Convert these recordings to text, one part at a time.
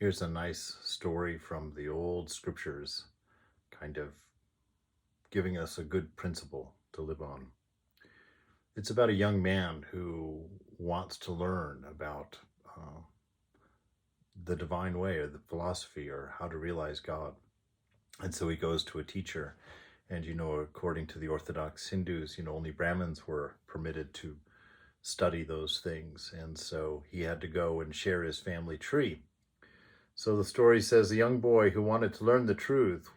Here's a nice story from the old scriptures, kind of giving us a good principle to live on. It's about a young man who wants to learn about the divine way or the philosophy or how to realize God. And so he goes to a teacher. And, according to the Orthodox Hindus, only Brahmins were permitted to study those things. And so he had to go and share his family tree. So the story says a young boy who wanted to learn the truth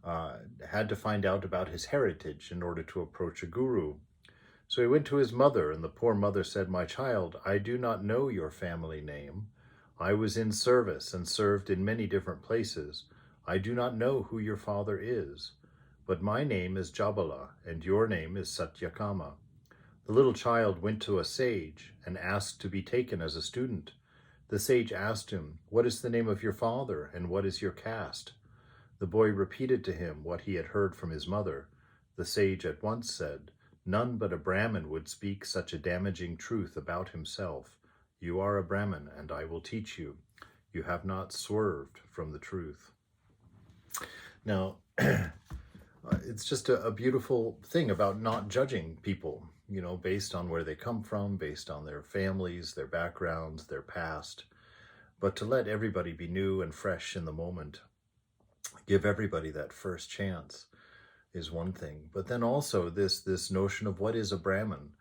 had to find out about his heritage in order to approach a guru. So he went to his mother, and the poor mother said, "My child, I do not know your family name. I was in service and served in many different places. I do not know who your father is. But my name is Jabala, and your name is Satyakama." The little child went to a sage and asked to be taken as a student. The sage asked him, "What is the name of your father, and what is your caste?" The boy repeated to him what he had heard from his mother. The sage at once said, "None but a Brahmin would speak such a damaging truth about himself. You are a Brahmin, and I will teach you. You have not swerved from the truth." Now, it's just a beautiful thing about not judging people, based on where they come from, based on their families, their backgrounds, their past, but to let everybody be new and fresh in the moment. Give everybody that first chance is one thing. But then also this notion of what is a Brahmin.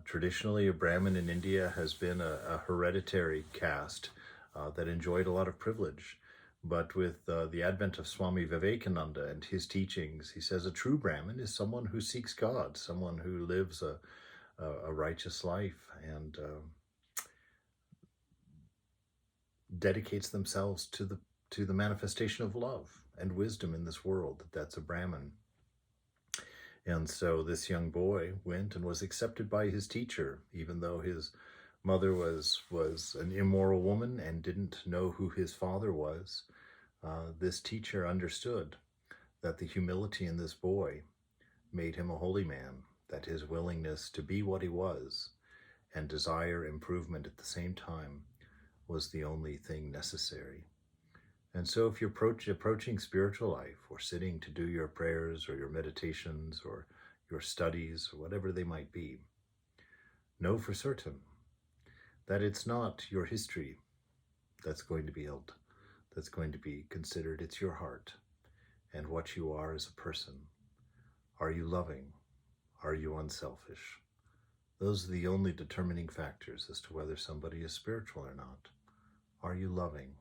Traditionally, a Brahmin in India has been a hereditary caste that enjoyed a lot of privilege. But with the advent of Swami Vivekananda and his teachings, he says a true Brahmin is someone who seeks God, someone who lives a righteous life and dedicates themselves to the manifestation of love and wisdom in this world. That's a Brahmin. And so this young boy went and was accepted by his teacher, even though his mother was an immoral woman and didn't know who his father was. This teacher understood that the humility in this boy made him a holy man, that his willingness to be what he was and desire improvement at the same time was the only thing necessary. And so if you're approaching spiritual life or sitting to do your prayers or your meditations or your studies or whatever they might be, know for certain that it's not your history that's going to be held, that's going to be considered. It's your heart and what you are as a person. Are you loving? Are you unselfish? Those are the only determining factors as to whether somebody is spiritual or not. Are you loving?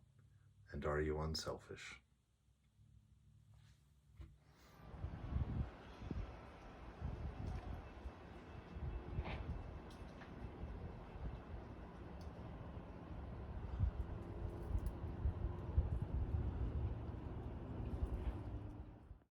And are you unselfish?